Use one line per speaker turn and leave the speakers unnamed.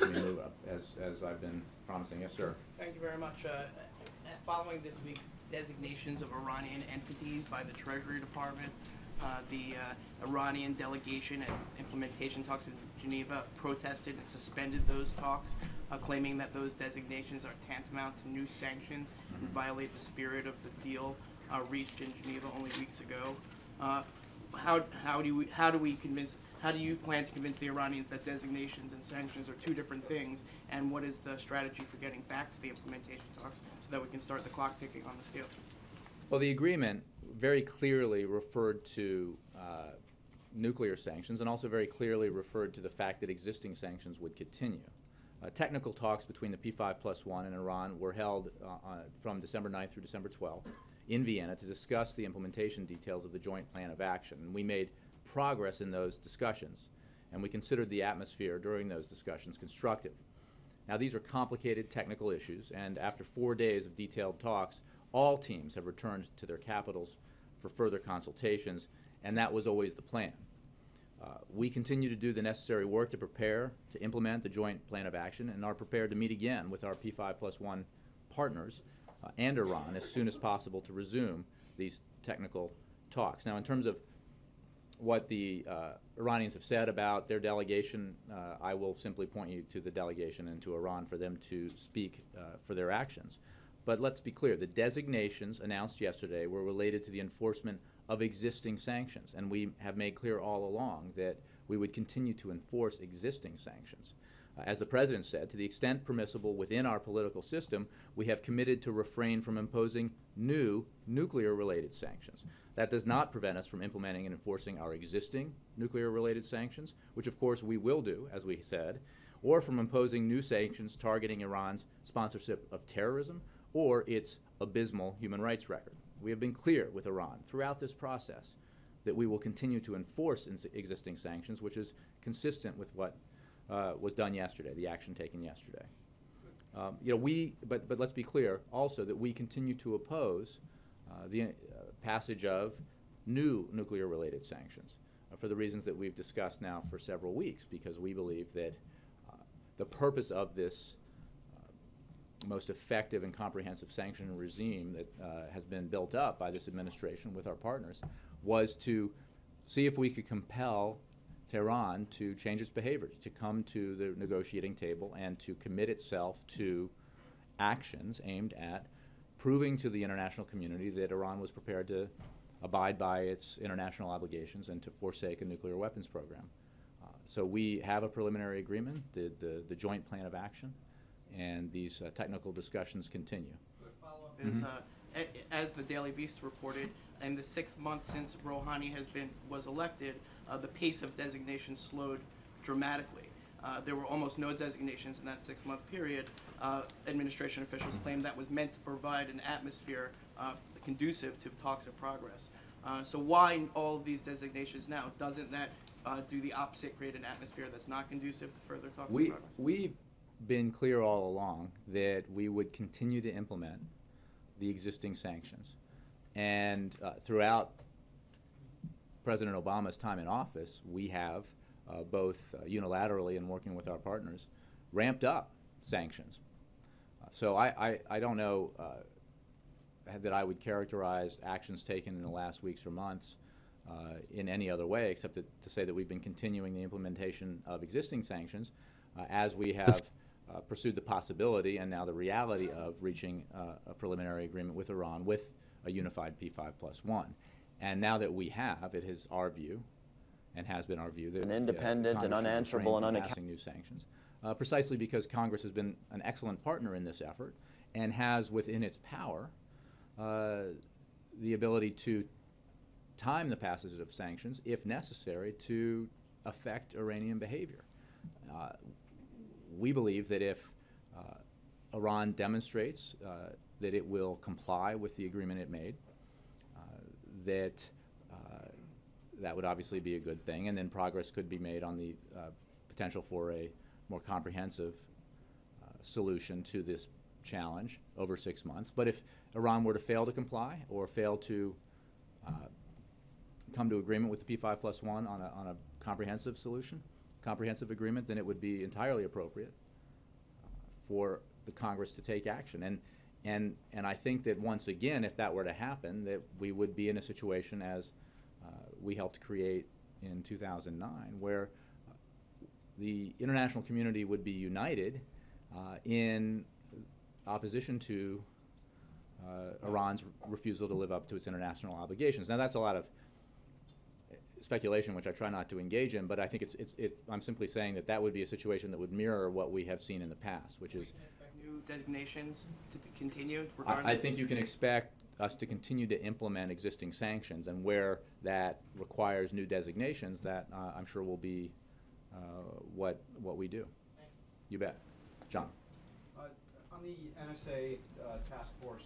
we move up, as I've been promising. Yes, sir.
Thank you very much. Following this week's designations of Iranian entities by the Treasury Department, the Iranian delegation at implementation talks in Geneva protested and suspended those talks, claiming that those designations are tantamount to new sanctions and violate the spirit of the deal reached in Geneva only weeks ago. How do you plan to convince the Iranians that designations and sanctions are two different things, and what is the strategy for getting back to the implementation talks so that we can start the clock ticking on the scale?
Well, the agreement very clearly referred to nuclear sanctions and also very clearly referred to the fact that existing sanctions would continue. Technical talks between the P5+1 and Iran were held from December 9th through December 12th in Vienna to discuss the implementation details of the joint plan of action. And we made progress in those discussions, and we considered the atmosphere during those discussions constructive. Now, these are complicated technical issues, and after 4 days of detailed talks, all teams have returned to their capitals for further consultations, and that was always the plan. We continue to do the necessary work to prepare to implement the joint plan of action and are prepared to meet again with our P5+1 partners and Iran as soon as possible to resume these technical talks. Now, in terms of what the Iranians have said about their delegation, I will simply point you to the delegation and to Iran for them to speak for their actions. But let's be clear, the designations announced yesterday were related to the enforcement of existing sanctions, and we have made clear all along that we would continue to enforce existing sanctions. As the President said, to the extent permissible within our political system, we have committed to refrain from imposing new nuclear-related sanctions. That does not prevent us from implementing and enforcing our existing nuclear-related sanctions, which of course we will do, as we said, or from imposing new sanctions targeting Iran's sponsorship of terrorism or its abysmal human rights record. We have been clear with Iran throughout this process that we will continue to enforce existing sanctions, which is consistent with what was done yesterday, the action taken yesterday. But let's be clear also that we continue to oppose the passage of new nuclear-related sanctions for the reasons that we've discussed now for several weeks, because we believe that the purpose of this most effective and comprehensive sanction regime that has been built up by this administration with our partners was to see if we could compel Tehran to change its behavior, to come to the negotiating table and to commit itself to actions aimed at proving to the international community that Iran was prepared to abide by its international obligations and to forsake a nuclear weapons program. So we have a preliminary agreement, the joint plan of action, and these technical discussions continue.
Quick follow-up is, as the Daily Beast reported, in the 6 months since Rouhani was elected, the pace of designations slowed dramatically. There were almost no designations in that 6-month period. Administration officials claimed that was meant to provide an atmosphere conducive to talks of progress. So why all of these designations now? Doesn't that do the opposite, create an atmosphere that's not conducive to further talks of progress?
We've been clear all along that we would continue to implement the existing sanctions. And throughout President Obama's time in office, we have both unilaterally and working with our partners ramped up sanctions. So I don't know that I would characterize actions taken in the last weeks or months in any other way except to say that we've been continuing the implementation of existing sanctions as we have pursued the possibility and now the reality of reaching a preliminary agreement with Iran with a unified P5+1. And now that we have, it is our view, and has been our view, that
an independent and unanswerable and
passing new sanctions, precisely because Congress has been an excellent partner in this effort and has within its power the ability to time the passage of sanctions, if necessary, to affect Iranian behavior. We believe that if Iran demonstrates that it will comply with the agreement it made, that would obviously be a good thing, and then progress could be made on the potential for a more comprehensive solution to this challenge over 6 months. But if Iran were to fail to comply or fail to come to agreement with the P5+1 on a comprehensive solution, comprehensive agreement, then it would be entirely appropriate for the Congress to take action. And I think that once again, if that were to happen, that we would be in a situation as we helped create in 2009, where the international community would be united in opposition to Iran's refusal to live up to its international obligations. Now, that's a lot of speculation, which I try not to engage in, but I think I'm simply saying that that would be a situation that would mirror what we have seen in the past, which is...
New designations to be continued?
I think you can expect us to continue to implement existing sanctions, and where that requires new designations, that I'm sure will be what we do. You bet. John.
On the NSA task force